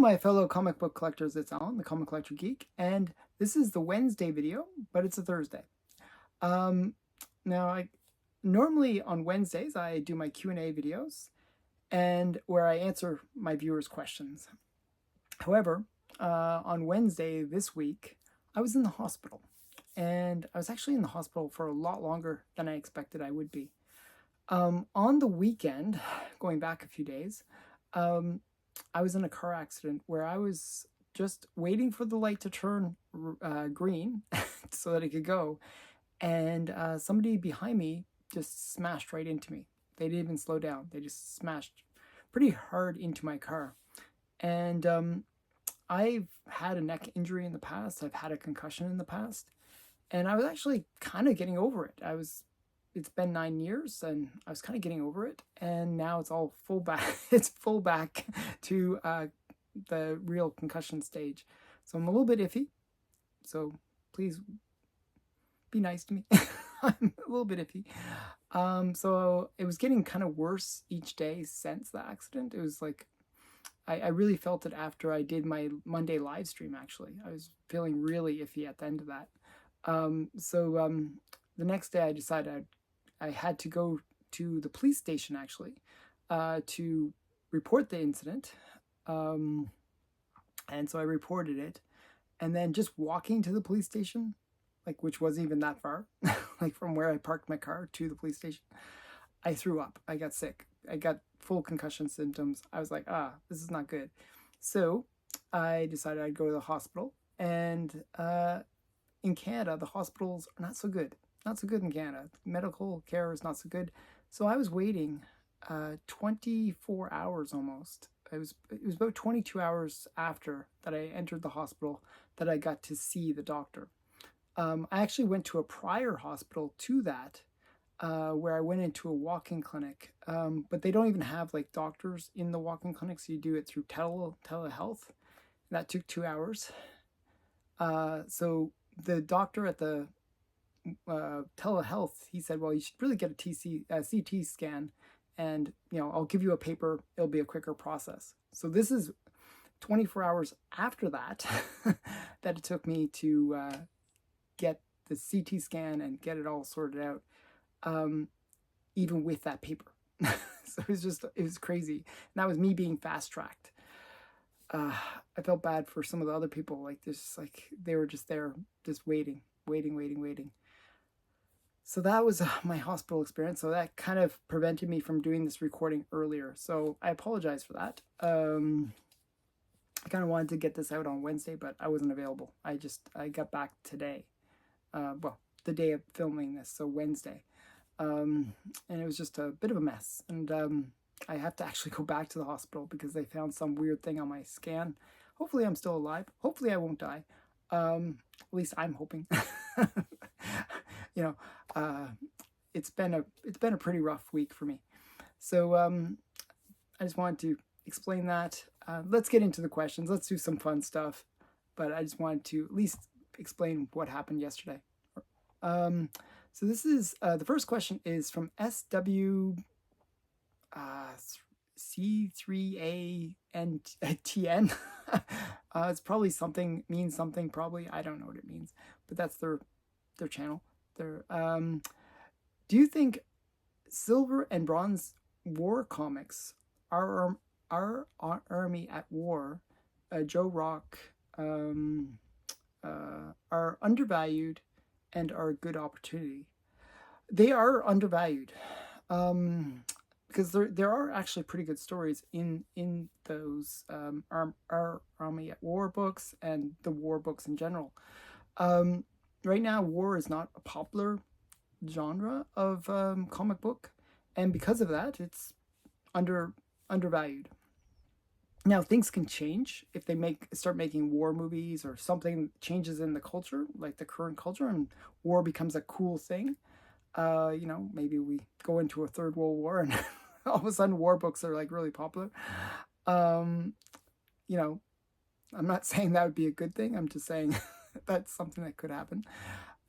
my fellow comic book collectors, it's Alan, the Comic Collector Geek, and this is the Wednesday video, but it's a Thursday. Um, now, normally on Wednesdays I do my Q&A videos, and where I answer my viewers' questions. However, on Wednesday this week, I was in the hospital, and I was actually in the hospital for a lot longer than I expected I would be. On the weekend, going back a few days, I was in a car accident where I was just waiting for the light to turn green so that it could go. And somebody behind me just smashed right into me. They didn't even slow down. They just smashed pretty hard into my car. And I've had a neck injury in the past. I've had a concussion in the past. And I was actually kind of getting over it. It's been 9 years and I was kind of getting over it, and now it's all full back. It's full back to the real concussion stage. So I'm a little bit iffy. So please be nice to me. I'm a little bit iffy. So it was getting kind of worse each day since the accident. It was like, I really felt it after I did my Monday live stream, actually. I was feeling really iffy at the end of that. The next day I decided I had to go to the police station, actually, to report the incident. And so I reported it. And then just walking to the police station, like, which wasn't even that far, like from where I parked my car to the police station, I threw up. I got sick. I got full concussion symptoms. I was like, this is not good. So I decided I'd go to the hospital. And in Canada, the hospitals are not so good. Not so good in Canada. Medical care is not so good. So I was waiting 24 hours almost. It was about 22 hours after that I entered the hospital that I got to see the doctor. I actually went to a prior hospital to that, where I went into a walk-in clinic. But they don't even have like doctors in the walk-in clinic, so you do it through telehealth. That took 2 hours. So the doctor at the telehealth, he said, well, you should really get a CT scan, and I'll give you a paper. It'll be a quicker process. So this is 24 hours after that that it took me to get the CT scan and get it all sorted out, even with that paper. So it was crazy. And that was me being fast-tracked. I felt bad for some of the other people, like they were just there, just waiting. So that was my hospital experience. So that kind of prevented me from doing this recording earlier. So I apologize for that. I kind of wanted to get this out on Wednesday, but I wasn't available. I got back today. Well, the day of filming this, so Wednesday. And it was just a bit of a mess. And I have to actually go back to the hospital because they found some weird thing on my scan. Hopefully I'm still alive. Hopefully I won't die. At least I'm hoping. It's been a pretty rough week for me. So I just wanted to explain that. Let's get into the questions. Let's do some fun stuff. But I just wanted to at least explain what happened yesterday. So this is the first question is from SW C3ANTN. It's probably means something probably. I don't know what it means, but that's their channel. Do you think Silver and Bronze War comics, our Army at War, Joe Rock, are undervalued and are a good opportunity? They are undervalued, because there are actually pretty good stories in those our Army at War books and the war books in general. Right now, war is not a popular genre of comic book, and because of that, it's undervalued. Now, things can change if they start making war movies, or something changes in the culture, like the current culture, and war becomes a cool thing. Maybe we go into a third world war and all of a sudden war books are like really popular. I'm not saying that would be a good thing. I'm just saying that's something that could happen.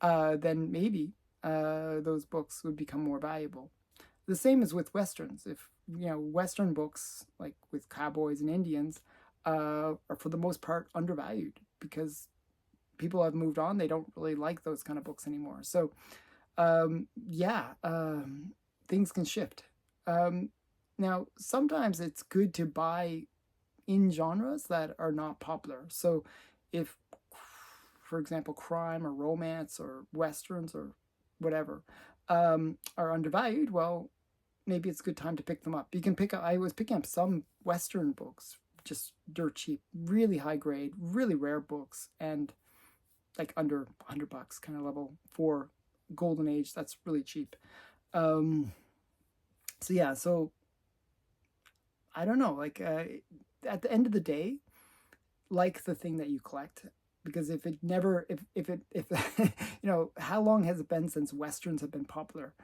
Then maybe those books would become more valuable. The same as with Westerns. If, Western books, like with cowboys and Indians, are for the most part undervalued because people have moved on. They don't really like those kind of books anymore. So yeah, things can shift. Um, Now, sometimes it's good to buy in genres that are not popular. So if, for example, crime or romance or westerns or whatever are undervalued, well, maybe it's a good time to pick them up. You can pick up, I was picking up some western books, just dirt cheap, really high grade, really rare books, and like under $100 kind of level for golden age. That's really cheap. um so yeah, so I don't know, like at the end of the day, like the thing that you collect, because if it never if how long has it been since westerns have been popular,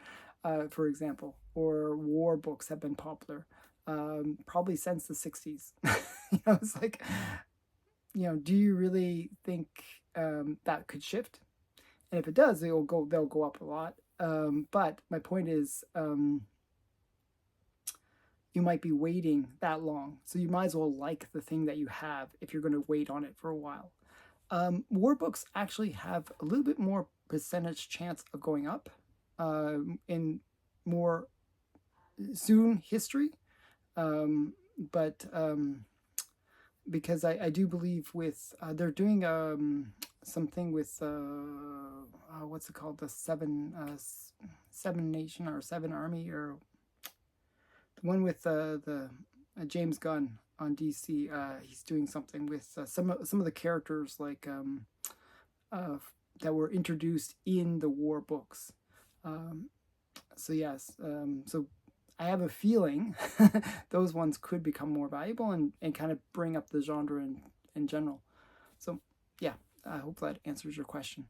for example, or war books have been popular? Probably since the 60s. It's like, do you really think that could shift? And if it does, they'll go up a lot. But my point is, you might be waiting that long, so you might as well like the thing that you have if you're going to wait on it for a while. War books actually have a little bit more percentage chance of going up in more soon history, but because I do believe with they're doing something with what's it called, the seven nation or seven army, or the one with the James Gunn on DC. He's doing something with some of the characters like uh, that were introduced in the war books. So yes, so I have a feeling those ones could become more valuable and kind of bring up the genre in general. So yeah, I hope that answers your question.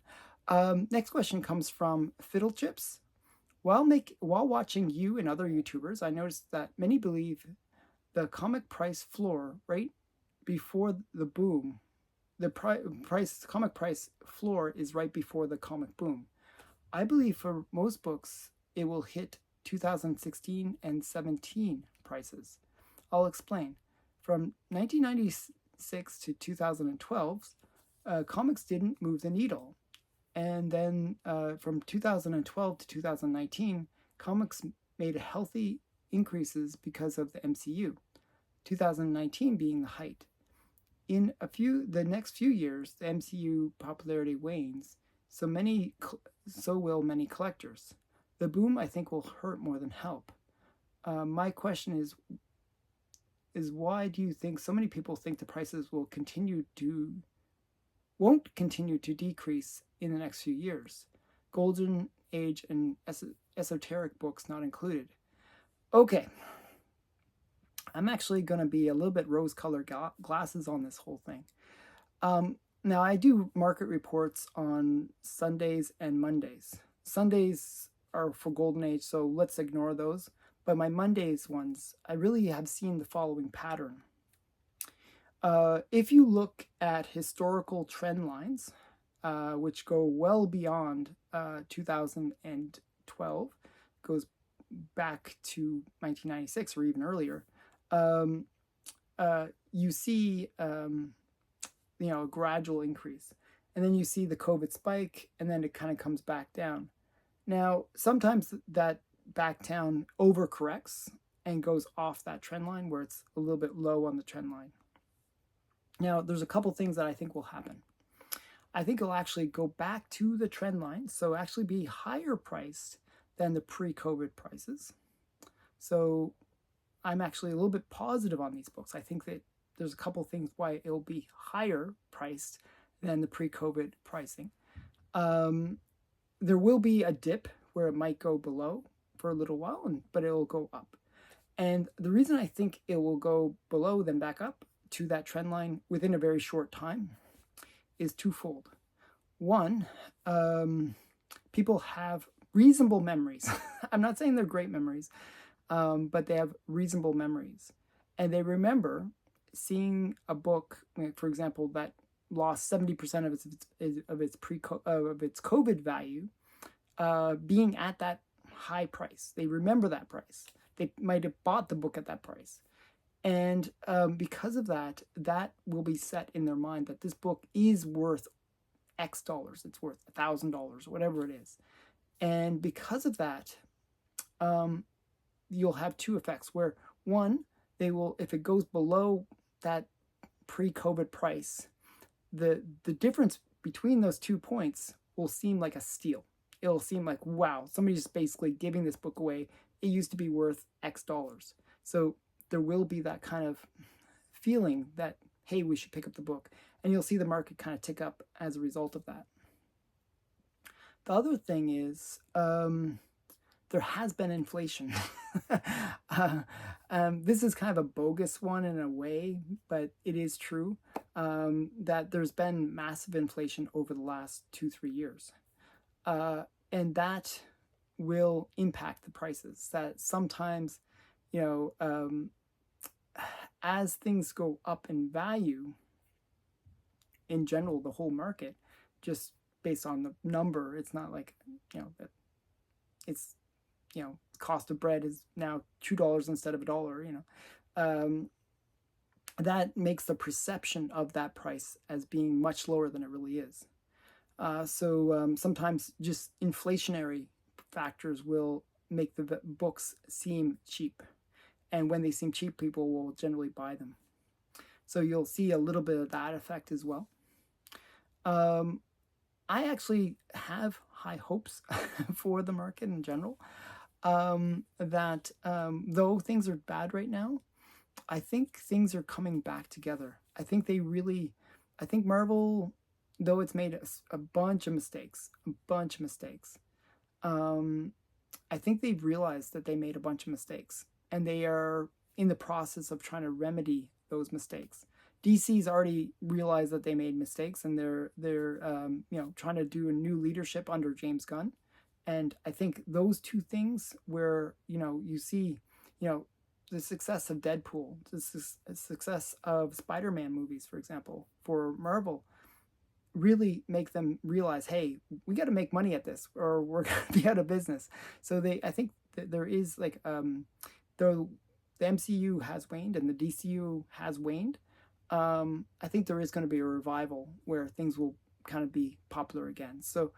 Next question comes from Fiddle Chips. While watching you and other YouTubers, I noticed that many believe the comic price floor right before the boom. The comic price floor is right before the comic boom. I believe for most books it will hit 2016 and 17 prices. I'll explain. From 1996 to 2012, comics didn't move the needle. And then from 2012 to 2019, comics made healthy increases because of the MCU, 2019 being the height. In the next few years, the MCU popularity wanes, so will many collectors. The boom, I think, will hurt more than help. My question is why do you think so many people think the prices won't continue to decrease in the next few years? Golden Age and esoteric books not included. Okay, I'm actually going to be a little bit rose-colored glasses on this whole thing. Now, I do market reports on Sundays and Mondays. Sundays are for Golden Age, so let's ignore those. But my Mondays ones, I really have seen the following pattern. If you look at historical trend lines, which go well beyond 2012, goes back to 1996 or even earlier, you see a gradual increase. And then you see the COVID spike, and then it kind of comes back down. Now, sometimes that back down overcorrects and goes off that trend line where it's a little bit low on the trend line. Now, there's a couple things that I think will happen. I think it'll actually go back to the trend line, so actually be higher priced than the pre-COVID prices. So I'm actually a little bit positive on these books. I think that there's a couple things why it'll be higher priced than the pre-COVID pricing. There will be a dip where it might go below for a little while, but it will go up. And the reason I think it will go below then back up to that trend line within a very short time is twofold. One, people have reasonable memories. I'm not saying they're great memories, but they have reasonable memories. And they remember seeing a book, for example, that lost 70% of its COVID value, being at that high price. They remember that price. They might have bought the book at that price. And because of that, that will be set in their mind that this book is worth X dollars. It's worth $1,000, whatever it is. And because of that, you'll have two effects where one, they will, if it goes below that pre-COVID price, the difference between those 2 points will seem like a steal. It'll seem like, wow, somebody's basically giving this book away. It used to be worth X dollars. So there will be that kind of feeling that, hey, we should pick up the book. And you'll see the market kind of tick up as a result of that. The other thing is there has been inflation. This is kind of a bogus one in a way, but it is true that there's been massive inflation over the last 2-3 years. And that will impact the prices. That sometimes, as things go up in value, in general, the whole market, just based on the number, it's not like, that it's, cost of bread is now $2 instead of $1, that makes the perception of that price as being much lower than it really is. So sometimes just inflationary factors will make the books seem cheap. And when they seem cheap, people will generally buy them. So you'll see a little bit of that effect as well. I actually have high hopes for the market in general. That though things are bad right now, I think things are coming back together. I think Marvel, though it's made a bunch of mistakes, I think they've realized that they made a bunch of mistakes, and they are in the process of trying to remedy those mistakes. DC's already realized that they made mistakes, and they're trying to do a new leadership under James Gunn. And I think those two things, where you see the success of Deadpool, the success of Spider-Man movies, for example, for Marvel, really make them realize, hey, we got to make money at this, or we're going to be out of business. So I think that there is like the MCU has waned and the DCU has waned. I think there is going to be a revival where things will kind of be popular again. So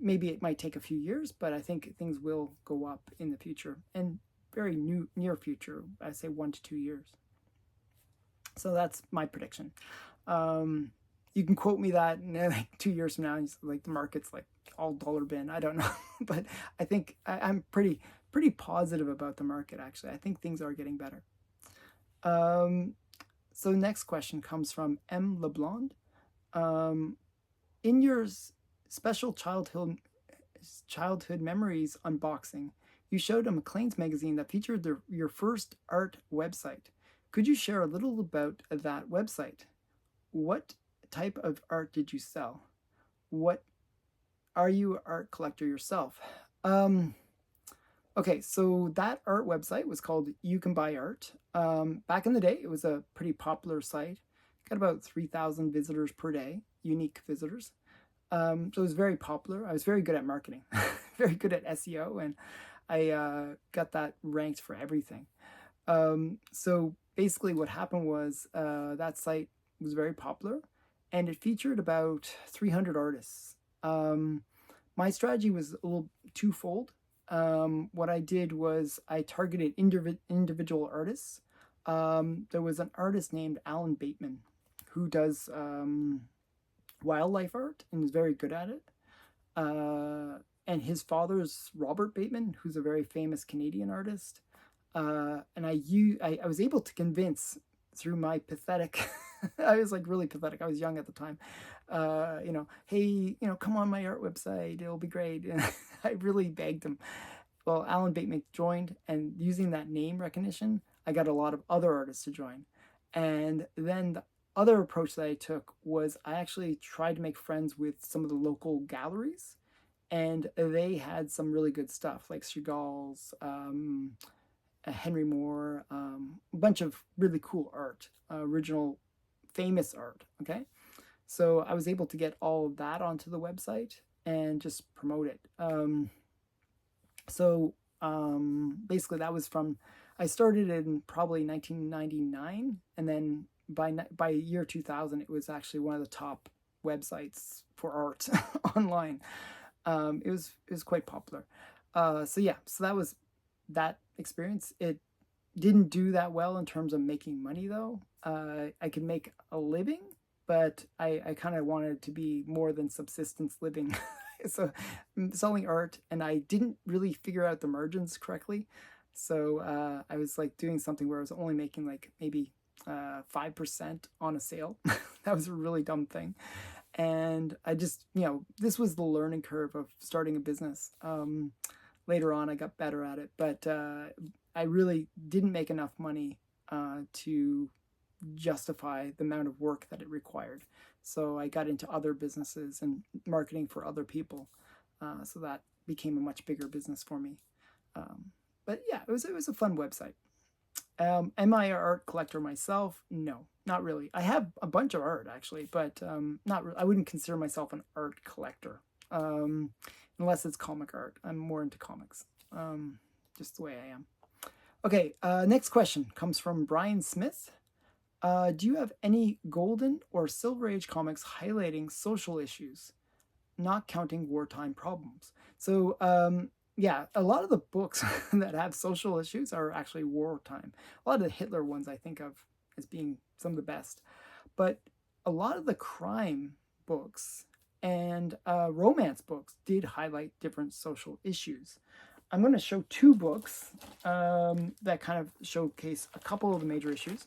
maybe it might take a few years, but I think things will go up in the future, and very near future. I say 1 to 2 years. So that's my prediction. You can quote me that in like 2 years from now, and like the market's like all dollar bin. I don't know, but I think I'm pretty positive about the market. Actually, I think things are getting better. So next question comes from M. LeBlond. In your special childhood memories unboxing, you showed a Maclean's magazine that featured your first art website. Could you share a little about that website? What type of art did you sell? What are you an art collector yourself? Okay, so that art website was called You Can Buy Art. Back in the day, it was a pretty popular site. Got about 3,000 visitors per day, unique visitors. So it was very popular. I was very good at marketing, very good at SEO, and I got that ranked for everything. So basically what happened was that site was very popular, and it featured about 300 artists. My strategy was a little twofold. What I did was I targeted individual artists. There was an artist named Alan Bateman who does wildlife art and is very good at it. And his father's Robert Bateman, who's a very famous Canadian artist. And I was able to convince through my pathetic, I was like really pathetic. I was young at the time. Hey, come on my art website. It'll be great. And I really begged him. Well, Alan Bateman joined, and using that name recognition, I got a lot of other artists to join. And then the other approach that I took was I actually tried to make friends with some of the local galleries, and they had some really good stuff like Chagall's, Henry Moore, a bunch of really cool art, original famous art. Okay, so I was able to get all of that onto the website and just promote it. So basically that was from, I started in probably 1999, and then by year 2000, it was actually one of the top websites for art online. It was quite popular. So yeah, so that was that experience. It didn't do that well in terms of making money though. I could make a living, but I kind of wanted it to be more than subsistence living. So selling art, and I didn't really figure out the margins correctly. So I was like doing something where I was only making like maybe 5% on a sale. That was a really dumb thing. And I just, this was the learning curve of starting a business. Later on, I got better at it, but I really didn't make enough money to justify the amount of work that it required. So I got into other businesses and marketing for other people. So that became a much bigger business for me. But yeah, it was a fun website. Am I an art collector myself? No, not really. I have a bunch of art actually, but not. I wouldn't consider myself an art collector, unless it's comic art. I'm more into comics, just the way I am. Okay, next question comes from Brian Smith. Do you have any golden or silver age comics highlighting social issues, not counting wartime problems? So yeah, a lot of the books that have social issues are actually wartime. A lot of the Hitler ones I think of as being some of the best. But a lot of the crime books and romance books did highlight different social issues. I'm going to show two books that kind of showcase a couple of the major issues.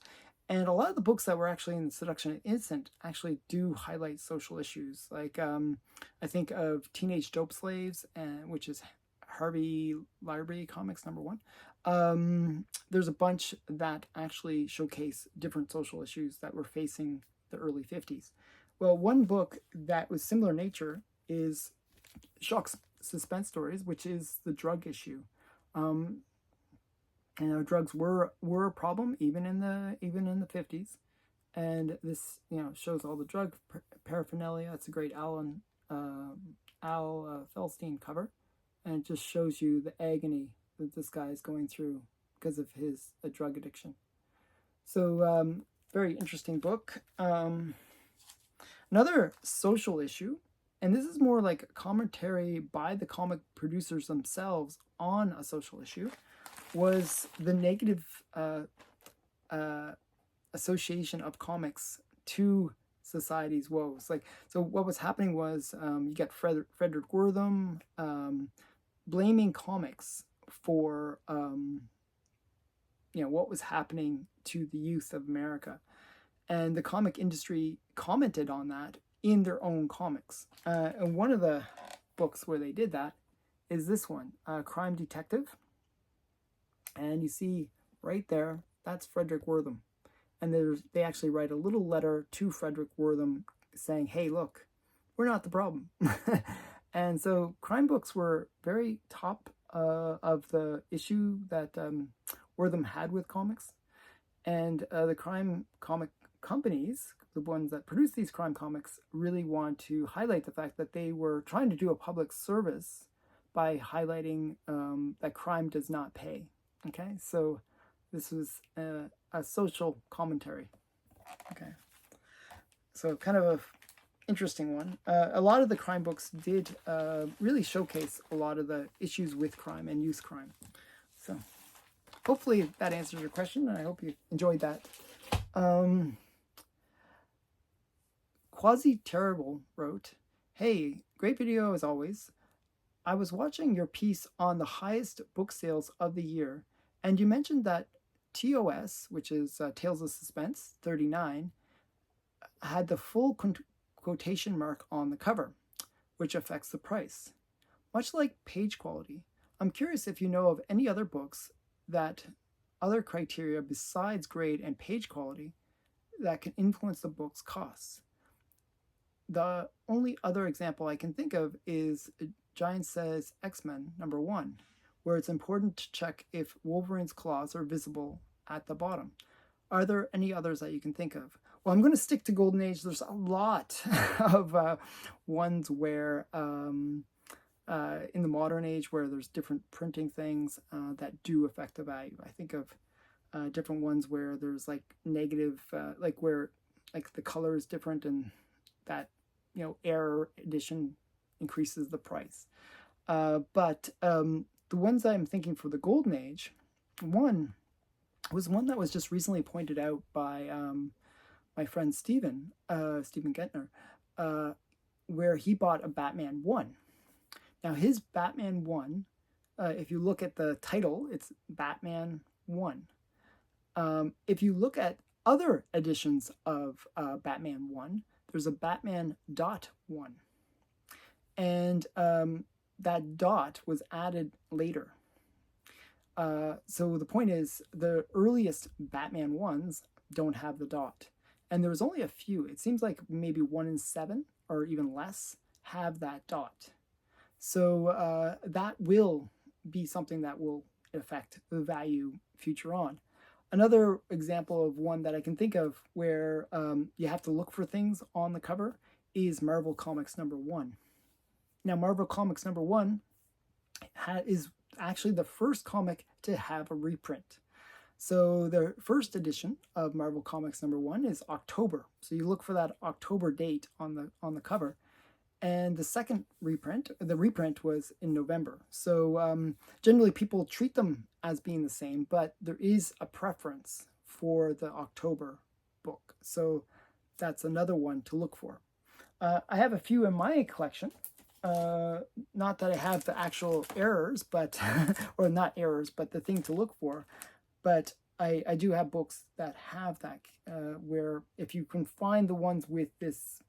And a lot of the books that were actually in the Seduction and Innocent actually do highlight social issues. Like I think of Teenage Dope Slaves, which is Harvey Library Comics #1. There's a bunch that actually showcase different social issues that were facing the early 50s. Well, one book that was similar nature is Shock Suspense Stories, which is the drug issue. Drugs were a problem even in the 50s, and this shows all the drug paraphernalia. It's a great Al Feldstein cover, and it just shows you the agony that this guy is going through because of his drug addiction. So very interesting book. Another social issue, and this is more like a commentary by the comic producers themselves on a social issue, was the negative association of comics to society's woes. So what was happening was you got Frederick Wortham blaming comics for what was happening to the youth of America, and the comic industry commented on that in their own comics. And one of the books where they did that is this one, Crime Detective. And you see right there, that's Frederick Wortham. And they actually write a little letter to Frederick Wortham saying, hey, look, we're not the problem. And so crime books were very top of the issue that Wortham had with comics. And the crime comic companies, the ones that produce these crime comics, really want to highlight the fact that they were trying to do a public service by highlighting that crime does not pay. Okay, so this was a social commentary. Okay, so kind of a interesting one. A lot of the crime books did really showcase a lot of the issues with crime and youth crime. So hopefully that answers your question, and I hope you enjoyed that. Quasi Terrible wrote, hey, great video as always. I was watching your piece on the highest book sales of the year, and you mentioned that TOS, which is Tales of Suspense 39, had the full quotation mark on the cover, which affects the price. Much like page quality, I'm curious if you know of any other books that other criteria besides grade and page quality that can influence the book's costs. The only other example I can think of is Giant Says X-Men #1, where it's important to check if Wolverine's claws are visible at the bottom. Are there any others that you can think of? Well, I'm going to stick to Golden Age. There's a lot of ones where in the modern age where there's different printing things that do affect the value. I think of different ones where there's like negative, like where like the color is different, and that, you know, error edition increases the price. But the ones I'm thinking for the Golden Age, one was one that was just recently pointed out by my friend Stephen Gentner, where he bought a Batman 1. Now, his Batman 1, if you look at the title, it's Batman 1. If you look at other editions of Batman 1, there's a Batman .1. And that dot was added later. So the point is, the earliest Batman 1s don't have the dot. And there was only a few. It seems like maybe 1 in 7 or even less have that dot. So that will be something that will affect the value future on. Another example of one that I can think of where you have to look for things on the cover is Marvel Comics #1. Now, Marvel Comics #1 is actually the first comic to have a reprint. So the first edition of Marvel Comics #1 is October. So you look for that October date on the cover. And the second reprint, the reprint was in November. So generally people treat them as being the same, but there is a preference for the October book. So that's another one to look for. I have a few in my collection. Not that I have the actual errors, but or not errors, but the thing to look for. But I do have books that have that, where if you can find the ones with this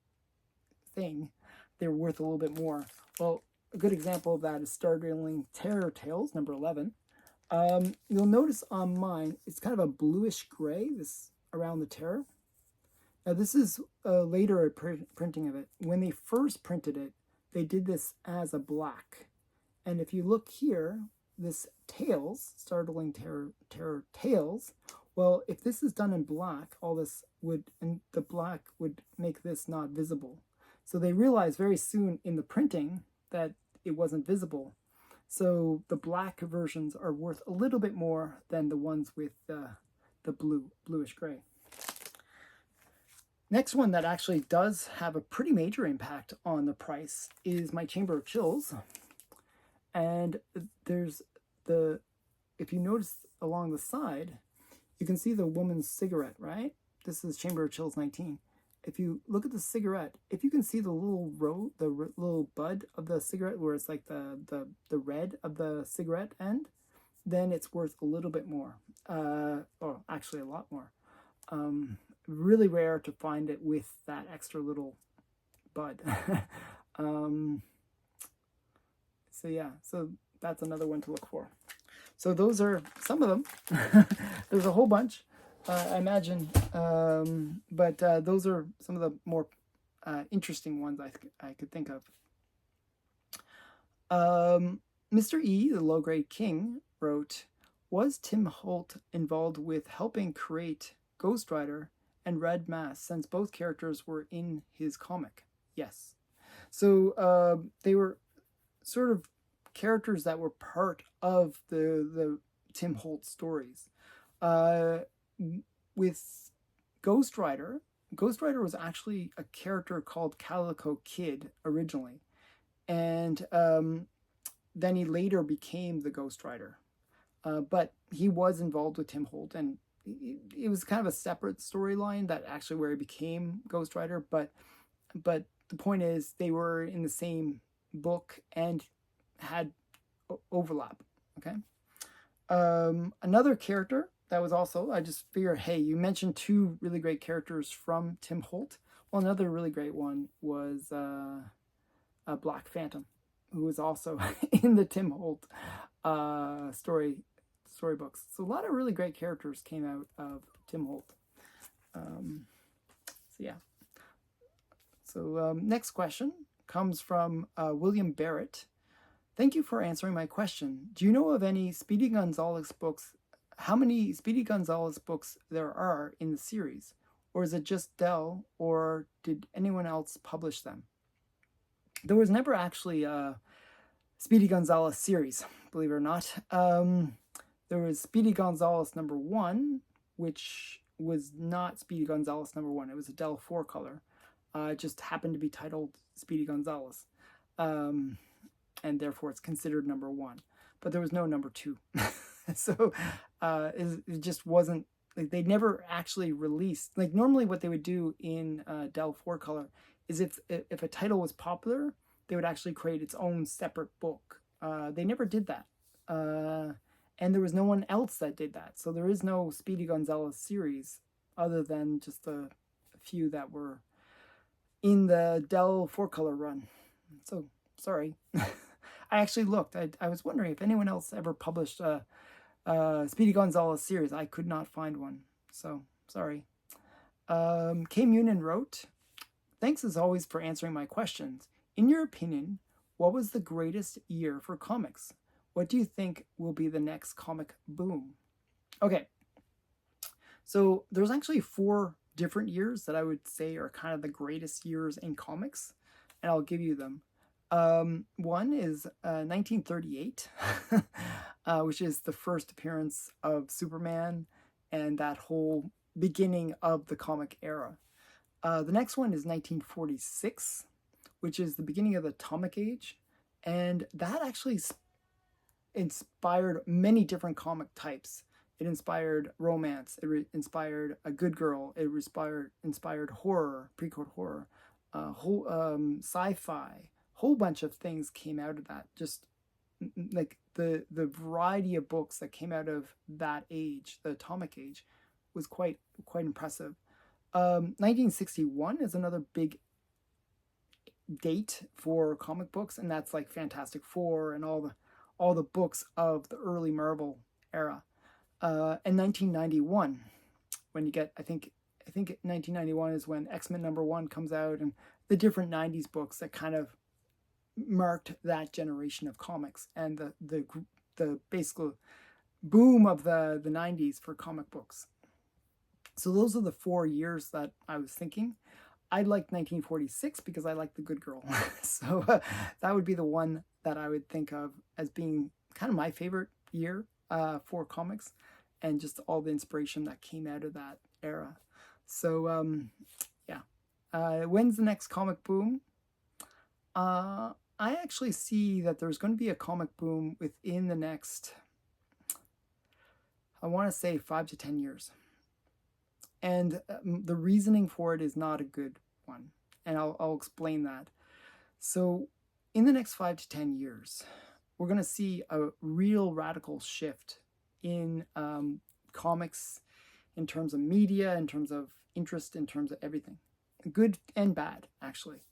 thing, they're worth a little bit more. Well, a good example of that is Startling Terror Tales, number 11. You'll notice on mine, it's kind of a bluish gray, this around the terror. Now, this is later printing of it. When they first printed it, they did this as a black. And if you look here, this Tales, Startling Terror Tales, well, if this is done in black, all this would, and the black would make this not visible. So they realized very soon in the printing that it wasn't visible. So the black versions are worth a little bit more than the ones with the bluish gray. Next one that actually does have a pretty major impact on the price is my Chamber of Chills. And there's if you notice along the side, you can see the woman's cigarette, right? This is Chamber of Chills 19. If you look at the cigarette, if you can see the little little bud of the cigarette where it's like the red of the cigarette end, then it's worth a little bit more. Or actually a lot more. Really rare to find it with that extra little bud. So yeah, so that's another one to look for. So those are some of them. There's a whole bunch. I imagine, but those are some of the more interesting ones I could think of. Mr. E, the low-grade king, wrote, was Tim Holt involved with helping create Ghost Rider and Red Mask, since both characters were in his comic? Yes. So they were sort of characters that were part of the Tim Holt stories. With Ghost Rider was actually a character called Calico Kid originally, and then he later became the Ghost Rider. But he was involved with Tim Holt, and it was kind of a separate storyline that actually where he became Ghost Rider. But the point is, they were in the same book and had overlap. Okay. Another character that was also, I just figured, hey, you mentioned two really great characters from Tim Holt. Well, another really great one was Black Phantom, who was also in the Tim Holt storybooks. So a lot of really great characters came out of Tim Holt. So yeah. So next question comes from William Barrett. Thank you for answering my question. Do you know of any Speedy Gonzalez books? How many Speedy Gonzalez books there are in the series? Or is it just Dell, or did anyone else publish them? There was never actually a Speedy Gonzalez series, believe it or not. There was Speedy Gonzalez #1, which was not Speedy Gonzalez #1. It was a Dell 4 color. It just happened to be titled Speedy Gonzalez. And therefore it's considered #1. But there was no #2. So it just wasn't, like, they never actually released, like, normally what they would do in Dell 4 color is if a title was popular, they would actually create its own separate book. They never did that. And there was no one else that did that. So there is no Speedy Gonzalez series other than just a few that were in the Dell 4 color run. So, sorry. I actually looked. I was wondering if anyone else ever published a Speedy Gonzalez series. I could not find one. So, sorry. K. Munin wrote, "Thanks as always for answering my questions. In your opinion, what was the greatest year for comics? What do you think will be the next comic boom?" Okay. So there's actually 4 different years that I would say are kind of the greatest years in comics, and I'll give you them. One is 1938, which is the first appearance of Superman and that whole beginning of the comic era. The next one is 1946, which is the beginning of the Atomic Age, and that actually inspired many different comic types. It inspired romance, it inspired a good girl, it inspired horror, pre-code horror, sci-fi. Whole bunch of things came out of that. Just like the variety of books that came out of that age, the Atomic Age, was quite impressive. 1961 is another big date for comic books, and that's like Fantastic Four and all the books of the early Marvel era. And 1991, when you get, I think 1991 is when X-Men #1 comes out, and the different 90s books that kind of marked that generation of comics and the basic boom of the 90s for comic books. So those are the 4 years that I was thinking. I liked 1946 because I liked the good girl. So that would be the one that I would think of as being kind of my favorite year for comics, and just all the inspiration that came out of that era. So yeah. When's the next comic boom? I actually see that there's going to be a comic boom within the next, I want to say, 5 to 10 years. And the reasoning for it is not a good one. And I'll explain that. So in the next 5 to 10 years, we're going to see a real radical shift in comics, in terms of media, in terms of interest, in terms of everything. Good and bad, actually.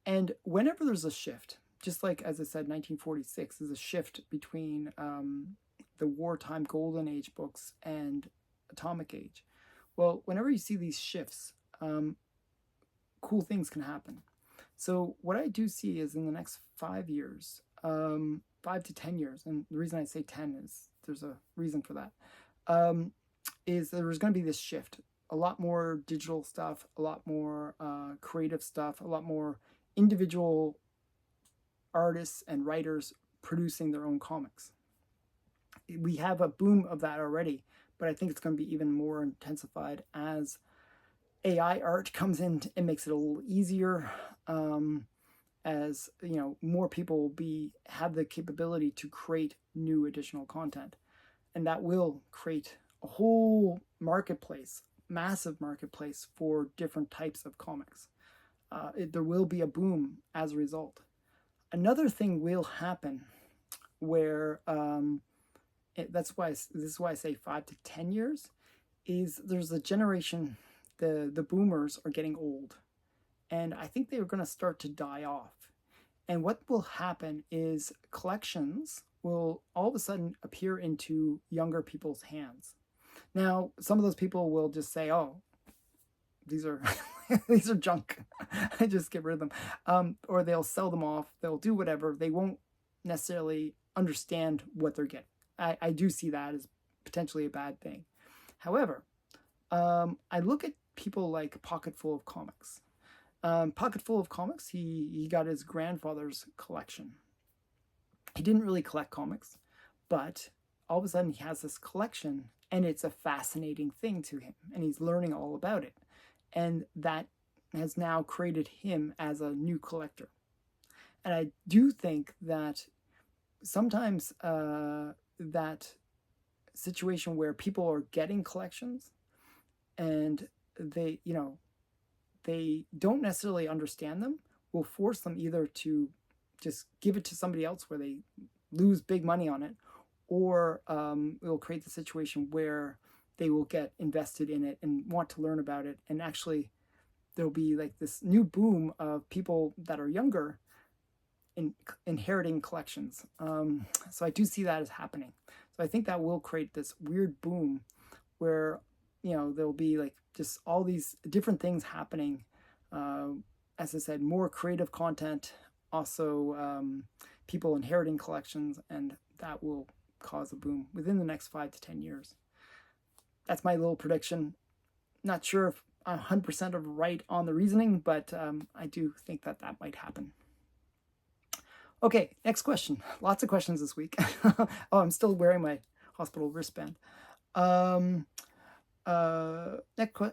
And whenever there's a shift, just like, as I said, 1946 is a shift between the wartime golden age books and Atomic Age. Well, whenever you see these shifts, cool things can happen. So what I do see is in the next 5 years, 5 to 10 years, and the reason I say 10 is there's a reason for that, is there's going to be this shift. A lot more digital stuff, a lot more creative stuff, a lot more individual artists and writers producing their own comics. We have a boom of that already, but I think it's going to be even more intensified as AI art comes in and makes it a little easier. As you know, more people will have the capability to create new additional content, and that will create a whole marketplace, massive marketplace for different types of comics. There will be a boom as a result. Another thing will happen where this is why I say 5 to 10 years, is there's a generation, the boomers are getting old, and I think they're going to start to die off. And what will happen is collections will all of a sudden appear into younger people's hands. Now, some of those people will just say, "Oh, these are these are junk. I just get rid of them," or they'll sell them off. They'll do whatever. They won't necessarily understand what they're getting. I do see that as potentially a bad thing. However, I look at people like Pocketful of Comics. Pocketful of Comics, he got his grandfather's collection. He didn't really collect comics, but all of a sudden he has this collection, and it's a fascinating thing to him, and he's learning all about it. And that has now created him as a new collector. And I do think that sometimes that situation where people are getting collections and they, they don't necessarily understand them will force them either to just give it to somebody else where they lose big money on it, or it will create the situation where they will get invested in it and want to learn about it. And actually, there'll be like this new boom of people that are younger inheriting collections. So I do see that as happening. So I think that will create this weird boom where, there'll be like just all these different things happening. As I said, more creative content, also people inheriting collections, and that will cause a boom within the next 5 to 10 years. That's my little prediction. Not sure if I'm 100% right on the reasoning, but I do think that might happen. Okay, next question. Lots of questions this week. Oh, I'm still wearing my hospital wristband.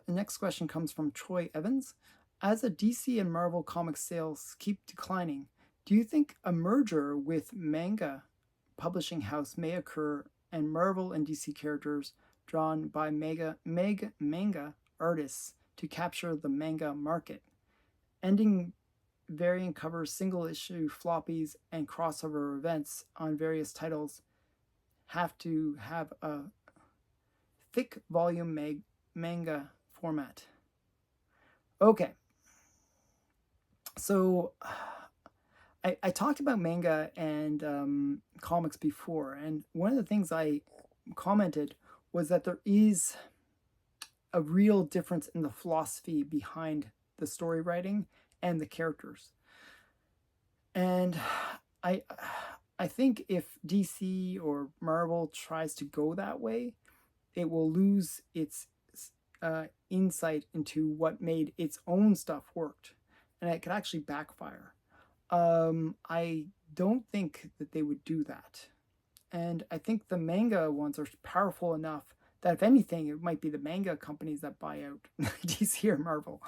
Next question comes from Troy Evans. As a DC and Marvel comic sales keep declining, do you think a merger with Manga publishing house may occur, and Marvel and DC characters drawn by manga artists to capture the manga market, ending variant covers, single issue floppies, and crossover events on various titles have to have a thick volume manga format? Okay, so I talked about manga and comics before, and one of the things I commented was that there is a real difference in the philosophy behind the story writing and the characters. And I think if DC or Marvel tries to go that way, it will lose its insight into what made its own stuff worked, and it could actually backfire. I don't think that they would do that. And I think the manga ones are powerful enough that if anything, it might be the manga companies that buy out DC or Marvel.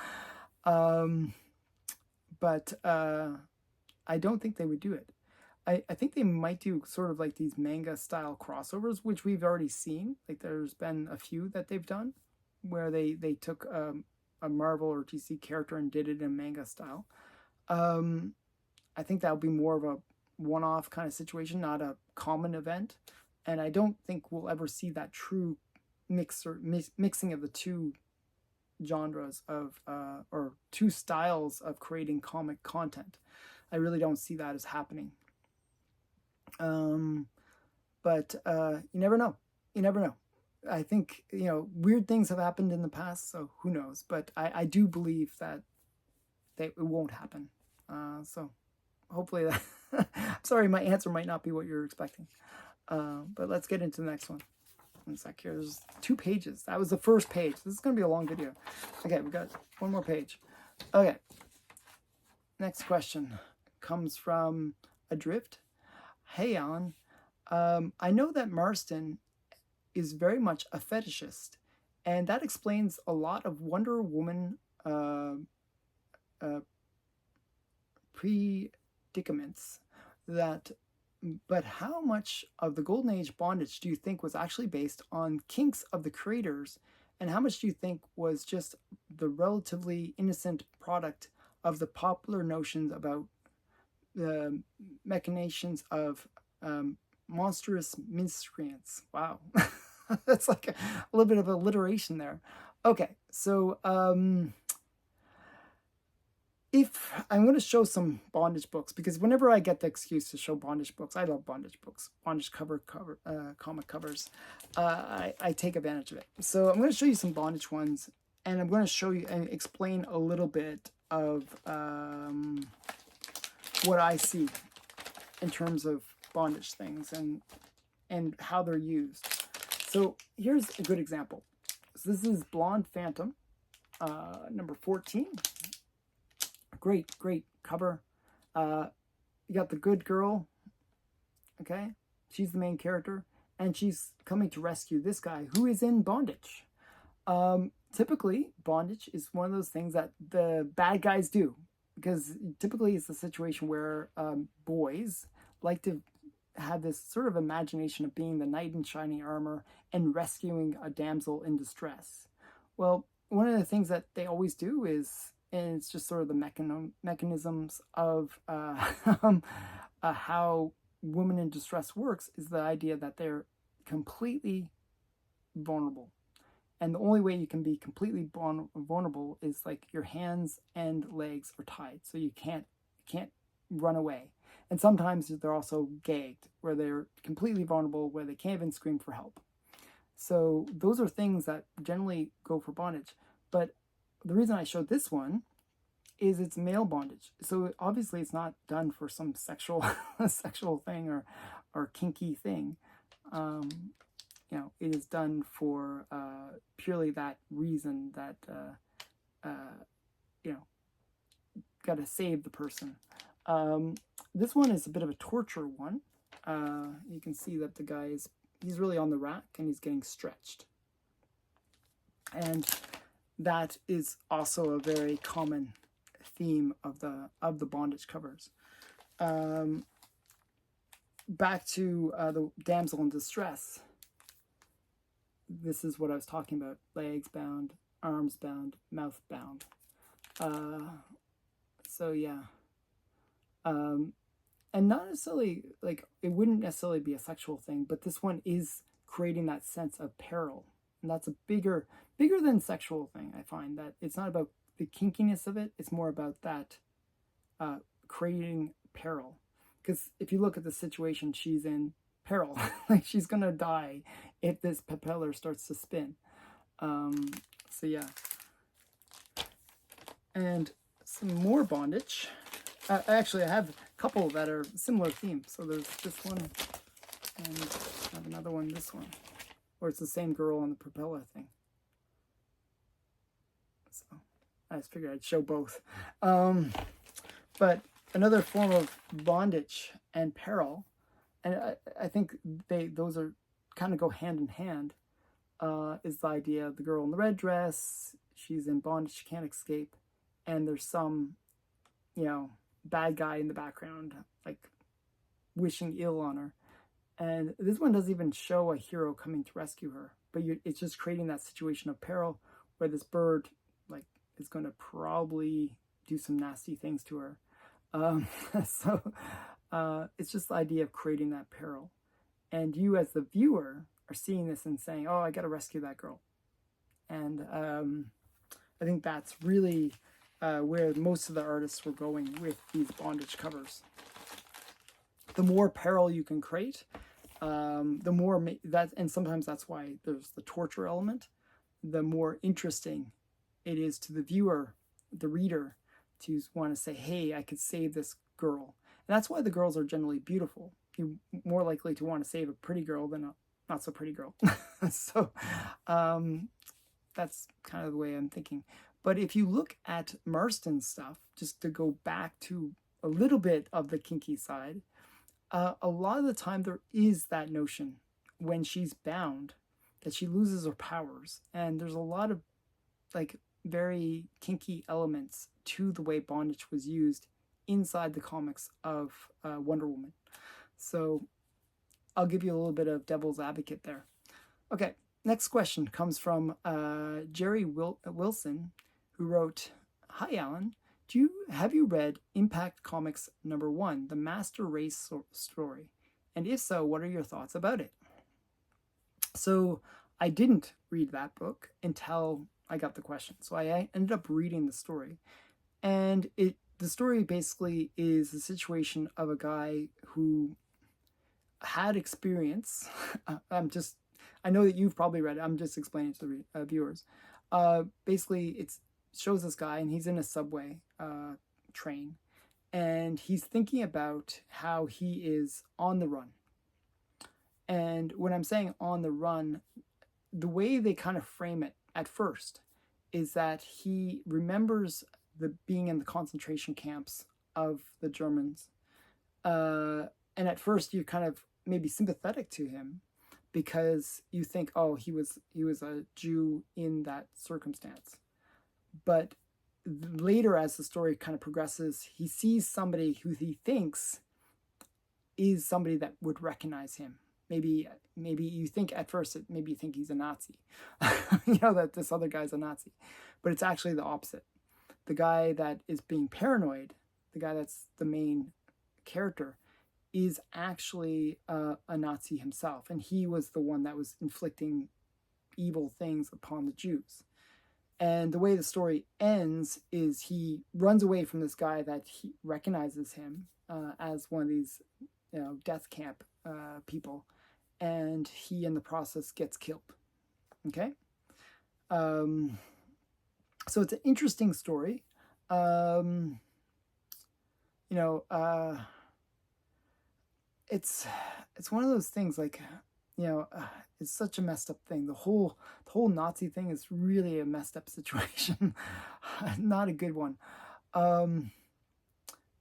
But I don't think they would do it. I think they might do sort of like these manga style crossovers, which we've already seen. Like there's been a few that they've done where they took a Marvel or DC character and did it in manga style. I think that would be more of a one-off kind of situation, not a common event. And I don't think we'll ever see that true mixing of the two genres of or two styles of creating comic content. I really don't see that as happening. But you never know. I think, weird things have happened in the past, so who knows? But I do believe that it won't happen. So hopefully that... I'm sorry, my answer might not be what you're expecting. But let's get into the next one. One sec here. There's 2 pages. That was the first page. This is going to be a long video. Okay, we've got one more page. Okay. Next question comes from Adrift. Hey, Alan. I know that Marston is very much a fetishist, and that explains a lot of Wonder Woman predicaments. But how much of the Golden Age bondage do you think was actually based on kinks of the creators, and how much do you think was just the relatively innocent product of the popular notions about the machinations of monstrous miscreants? Wow. That's like a little bit of alliteration there. Okay, so if I'm going to show some bondage books, because whenever I get the excuse to show bondage books, I love bondage books, bondage comic covers, I take advantage of it. So I'm going to show you some bondage ones, and I'm going to show you and explain a little bit of what I see in terms of bondage things and how they're used. So here's a good example. So this is Blonde Phantom, number 14. Great cover. You got the good girl. Okay, She's the main character, and she's coming to rescue this guy who is in bondage. Typically, bondage is one of those things that the bad guys do, because typically it's a situation where boys like to have this sort of imagination of being the knight in shining armor and rescuing a damsel in distress. Well, one of the things that they always do is, and it's just sort of the mechanisms of how women in distress works, is the idea that they're completely vulnerable. And the only way you can be completely vulnerable is like your hands and legs are tied, so you can't run away. And sometimes they're also gagged, where they're completely vulnerable, where they can't even scream for help. So those are things that generally go for bondage. But the reason I showed this one is it's male bondage. So obviously it's not done for some sexual sexual thing or kinky thing. It is done for purely that reason, that got to save the person. This one is a bit of a torture one. You can see that the guy he's really on the rack and he's getting stretched. And that is also a very common theme of the bondage covers. Back to the damsel in distress. This is what I was talking about: legs bound, arms bound, mouth bound. So yeah. And not necessarily, like, it wouldn't necessarily be a sexual thing, but this one is creating that sense of peril. And that's a bigger than sexual thing. I find that it's not about the kinkiness of it, it's more about that creating peril. Because if you look at the situation, she's in peril. Like, she's gonna die if this propeller starts to spin. So yeah. And some more bondage. Actually, I have a couple that are similar themes. So there's this one, and I have another one, this one, where it's the same girl on the propeller thing. So I just figured I'd show both. But another form of bondage and peril, and I think those are kind of go hand in hand, is the idea of the girl in the red dress. She's in bondage, she can't escape, and there's some, bad guy in the background, like, wishing ill on her. And this one doesn't even show a hero coming to rescue her, but it's just creating that situation of peril where this bird, like, is going to probably do some nasty things to her. So it's just the idea of creating that peril. And you as the viewer are seeing this and saying, oh, I got to rescue that girl. And I think that's really where most of the artists were going with these bondage covers. The more peril you can create, the more and sometimes that's why there's the torture element, the more interesting it is to the viewer, the reader, to want to say, hey, I could save this girl. And that's why the girls are generally beautiful. You're more likely to want to save a pretty girl than a not so pretty girl. So that's kind of the way I'm thinking. But if you look at Marston's stuff, just to go back to a little bit of the kinky side, a lot of the time there is that notion when she's bound that she loses her powers. And there's a lot of, like, very kinky elements to the way bondage was used inside the comics of Wonder Woman. So I'll give you a little bit of devil's advocate there. Okay, next question comes from Jerry Wilson, who wrote, "Hi Alan, have you read Impact Comics #1, The Master Race Story? And if so, what are your thoughts about it?" So I didn't read that book until I got the question. So I ended up reading the story. And the story basically is the situation of a guy who had experience. I know that you've probably read it. I'm just explaining to the viewers. Basically, it shows this guy, and he's in a subway train, and he's thinking about how he is on the run. And when I'm saying on the run, the way they kind of frame it at first is that he remembers being in the concentration camps of the Germans. And at first you kind of maybe sympathetic to him because you think, oh, he was a Jew in that circumstance. But later, as the story kind of progresses, he sees somebody who he thinks is somebody that would recognize him. Maybe you think at first, maybe you think he's a Nazi, that this other guy's a Nazi, but it's actually the opposite. The guy that is being paranoid, the guy that's the main character, is actually a Nazi himself, and he was the one that was inflicting evil things upon the Jews. And the way the story ends is he runs away from this guy that he recognizes him as one of these, death camp people, and he in the process gets killed. Okay, so it's an interesting story. It's one of those things like, it's such a messed up thing. The whole Nazi thing is really a messed up situation, not a good one.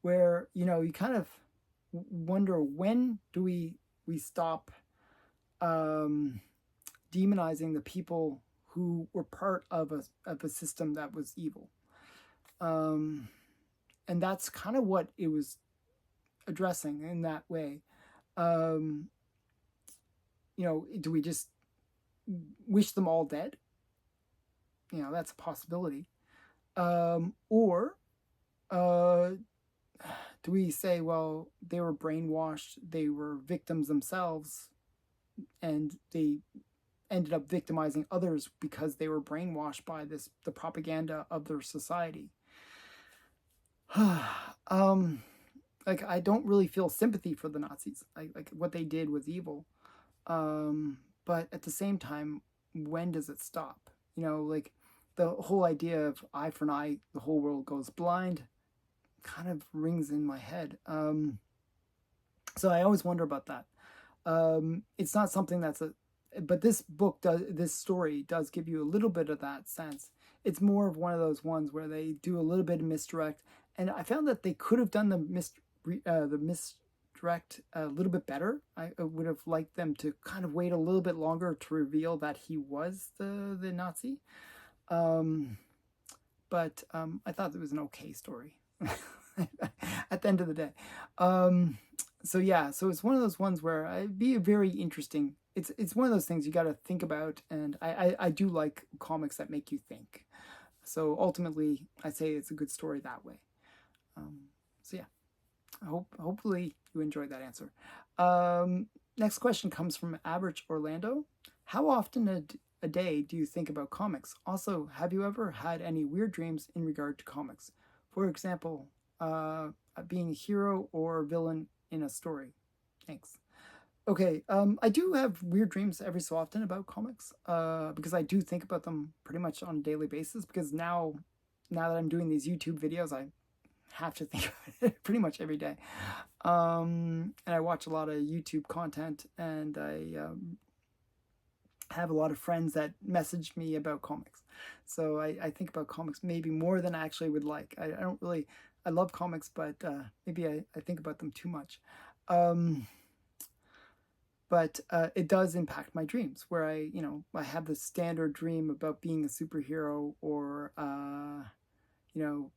Where you kind of wonder, when do we stop demonizing the people who were part of a system that was evil, and that's kind of what it was addressing in that way. Do we just wish them all dead? That's a possibility. Or do we say, well, they were brainwashed, they were victims themselves, and they ended up victimizing others because they were brainwashed by the propaganda of their society? Like, I don't really feel sympathy for the Nazis. Like what they did was evil. But at the same time, when does it stop? Like the whole idea of eye for an eye, the whole world goes blind, kind of rings in my head. So I always wonder about that. It's not something but this story does give you a little bit of that sense. It's more of one of those ones where they do a little bit of misdirect, and I found that they could have done the misdirect a little bit better. I would have liked them to kind of wait a little bit longer to reveal that he was the Nazi. But I thought it was an okay story at the end of the day. So it's one of those ones where it'd be very interesting. It's one of those things you got to think about, and I do like comics that make you think. So ultimately, I say it's a good story that way. Hopefully you enjoyed that answer. Next question comes from Average Orlando. How often a day do you think about comics? Also, have you ever had any weird dreams in regard to comics? For example, being a hero or villain in a story. Thanks. Okay, I do have weird dreams every so often about comics, because I do think about them pretty much on a daily basis, because now that I'm doing these YouTube videos, I have to think about it pretty much every day. And I watch a lot of YouTube content, and I have a lot of friends that message me about comics. So I think about comics maybe more than I actually would like. I love comics, but maybe I think about them too much. But it does impact my dreams, where I have the standard dream about being a superhero, or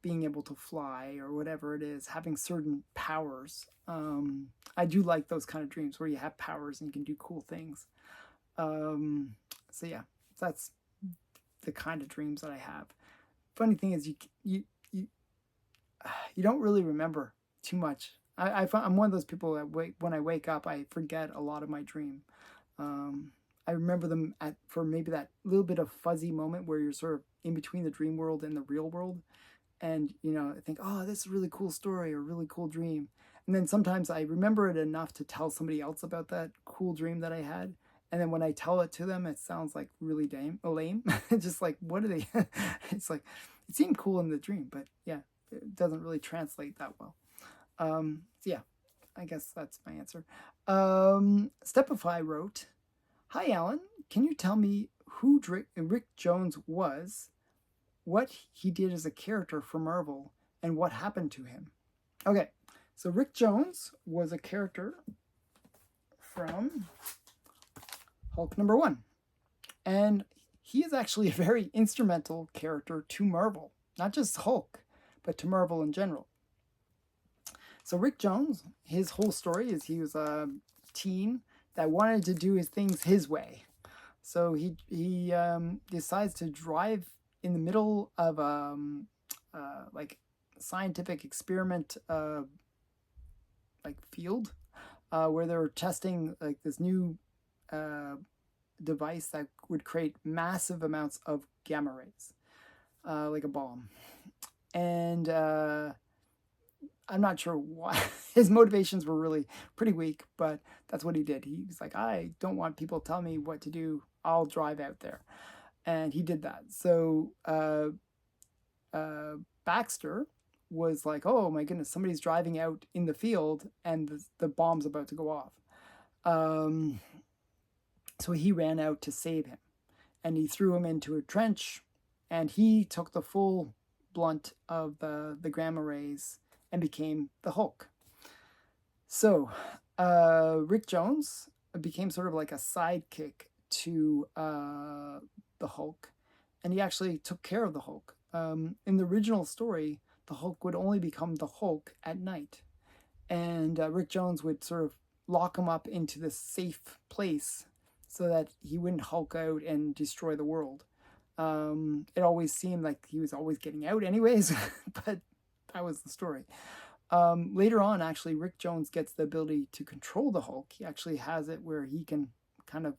being able to fly, or whatever it is, having certain powers. I do like those kind of dreams where you have powers and you can do cool things. So yeah, that's the kind of dreams that I have. Funny thing is, you don't really remember too much. I'm one of those people that when I wake up, I forget a lot of my dream. I remember them for maybe that little bit of fuzzy moment where you're sort of in between the dream world and the real world. And, I think, oh, this is a really cool story or a really cool dream. And then sometimes I remember it enough to tell somebody else about that cool dream that I had. And then when I tell it to them, it sounds like really lame. Just like, what are they? It's like, it seemed cool in the dream, but yeah, it doesn't really translate that well. So yeah, I guess that's my answer. Stepify wrote, "Hi Alan, can you tell me who Rick Jones was, what he did as a character for Marvel, and what happened to him?" Okay, so Rick Jones was a character from Hulk number 1. And he is actually a very instrumental character to Marvel. Not just Hulk, but to Marvel in general. So Rick Jones, his whole story is he was a teen that wanted to do his things his way. So he decides to drive in the middle of like scientific experiment like field where they were testing like this new device that would create massive amounts of gamma rays, like a bomb. And I'm not sure why. His motivations were really pretty weak, but that's what he did. He was like, I don't want people telling me what to do. I'll drive out there. And he did that. So Baxter was like, oh my goodness, somebody's driving out in the field and the bomb's about to go off. So he ran out to save him. And he threw him into a trench, and he took the full blunt of the gamma rays and became the Hulk. So Rick Jones became sort of like a sidekick to the Hulk, and he actually took care of the Hulk. In the original story, the Hulk would only become the Hulk at night, and Rick Jones would sort of lock him up into this safe place so that he wouldn't Hulk out and destroy the world. It always seemed like he was always getting out anyways, but that was the story. Later on, actually, Rick Jones gets the ability to control the Hulk. He actually has it where he can kind of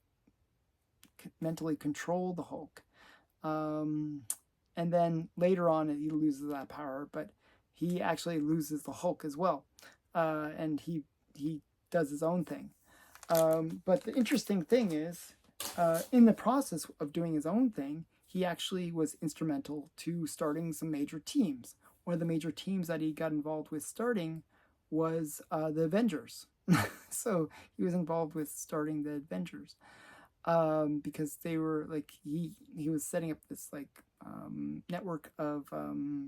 mentally control the Hulk. And then later on, he loses that power, but he actually loses the Hulk as well. And he does his own thing. But the interesting thing is, in the process of doing his own thing, he actually was instrumental to starting some major teams. One of the major teams that he got involved with starting was the Avengers. So he was involved with starting the Avengers because they were like he was setting up this like network of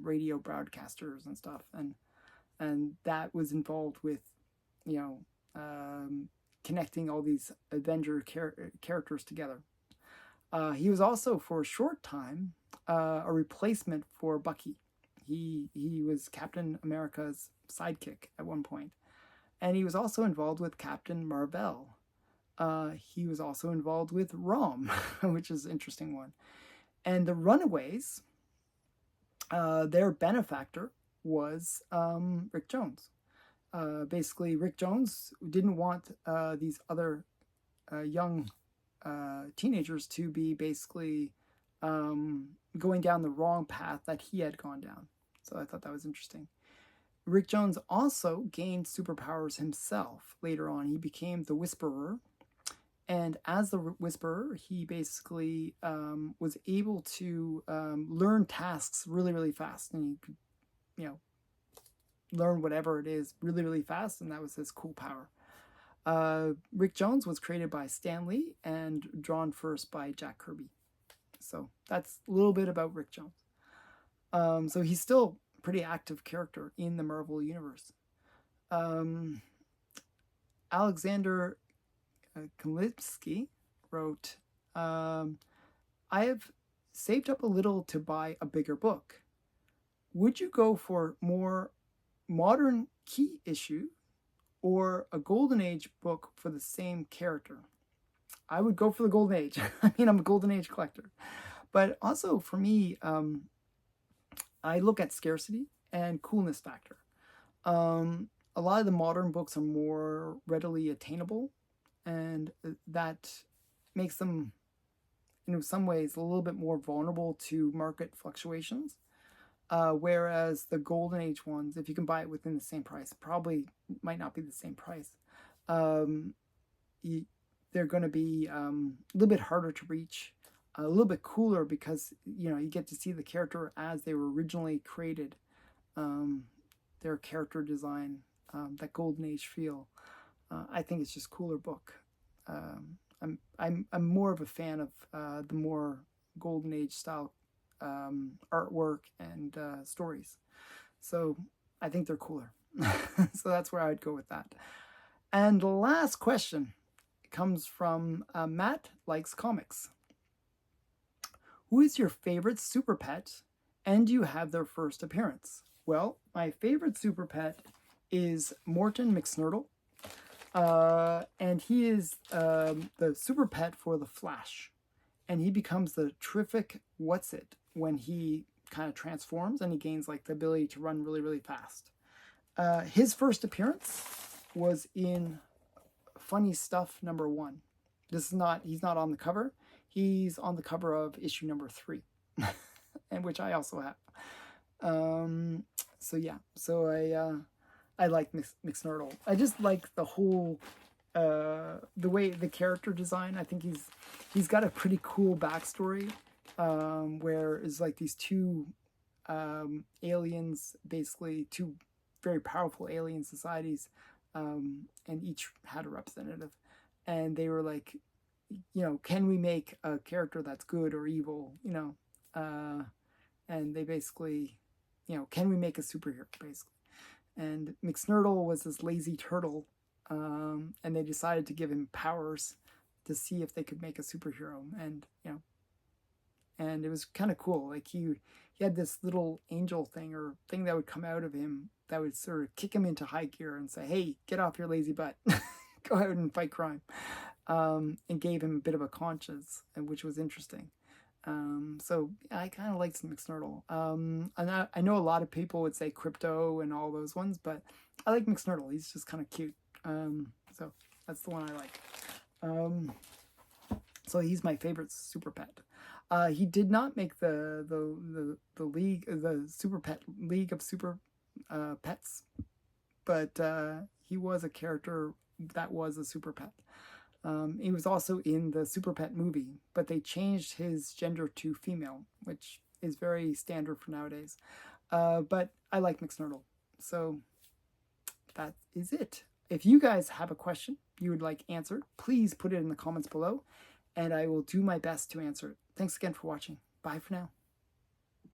radio broadcasters and stuff, and that was involved with connecting all these Avenger characters together. He was also, for a short time, a replacement for Bucky. He was Captain America's sidekick at one point. And he was also involved with Captain Marvel. He was also involved with Rom, which is an interesting one. And the Runaways, their benefactor was Rick Jones. Basically, Rick Jones didn't want these other young teenagers to be basically going down the wrong path that he had gone down. So I thought that was interesting. Rick Jones also gained superpowers himself later on. He became the Whisperer. And as the Whisperer, he basically was able to learn tasks really, really fast. And he could, learn whatever it is really, really fast. And that was his cool power. Rick Jones was created by Stan Lee and drawn first by Jack Kirby. So that's a little bit about Rick Jones. So he's still a pretty active character in the Marvel Universe. Alexander Kalipsky wrote, I have saved up a little to buy a bigger book. Would you go for more modern key issue or a Golden Age book for the same character? I would go for the Golden Age. I mean, I'm a Golden Age collector. But also for me, I look at scarcity and coolness factor. A lot of the modern books are more readily attainable, and that makes them, in some ways, a little bit more vulnerable to market fluctuations. Whereas the Golden Age ones, if you can buy it within the same price, probably might not be the same price. They're going to be a little bit harder to reach, a little bit cooler because you get to see the character as they were originally created, their character design, that Golden Age feel. I think it's just a cooler book. I'm more of a fan of the more Golden Age style artwork and stories. So I think they're cooler. So that's where I'd go with that. And the last question, comes from Matt Likes Comics. Who is your favorite super pet, and do you have their first appearance? Well, my favorite super pet is Morton McSnurtle, and he is the super pet for the Flash, and he becomes the terrific What's-It when he kind of transforms, and he gains like the ability to run really, really fast. His first appearance was in Funny Stuff #1. He's not on the cover. He's on the cover of issue #3, and which I also have. So yeah, so I like McSnurtle. I just like the whole the way the character design. I think he's got a pretty cool backstory, where it's like these two aliens, basically two very powerful alien societies, and each had a representative, and they were like, can we make a character that's good or evil, and they basically, can we make a superhero, basically. And McSnurtle was this lazy turtle, and they decided to give him powers to see if they could make a superhero, and it was kind of cool. Like he had this little angel thing or thing that would come out of him that would sort of kick him into high gear and say, hey, get off your lazy butt, go out and fight crime, and gave him a bit of a conscience, which was interesting. So I kind of liked McSnurtle. And I know a lot of people would say Crypto and all those ones, but I like McSnurtle. He's just kind of cute. So that's the one I like. So he's my favorite super pet. He did not make the league, the super pet league of super pets, but he was a character that was a super pet. He was also in the Super Pet movie, but they changed his gender to female, which is very standard for nowadays. But I like McSnurtle. So that is it. If you guys have a question you would like answered, please put it in the comments below, and I will do my best to answer it. Thanks again for watching. Bye for now.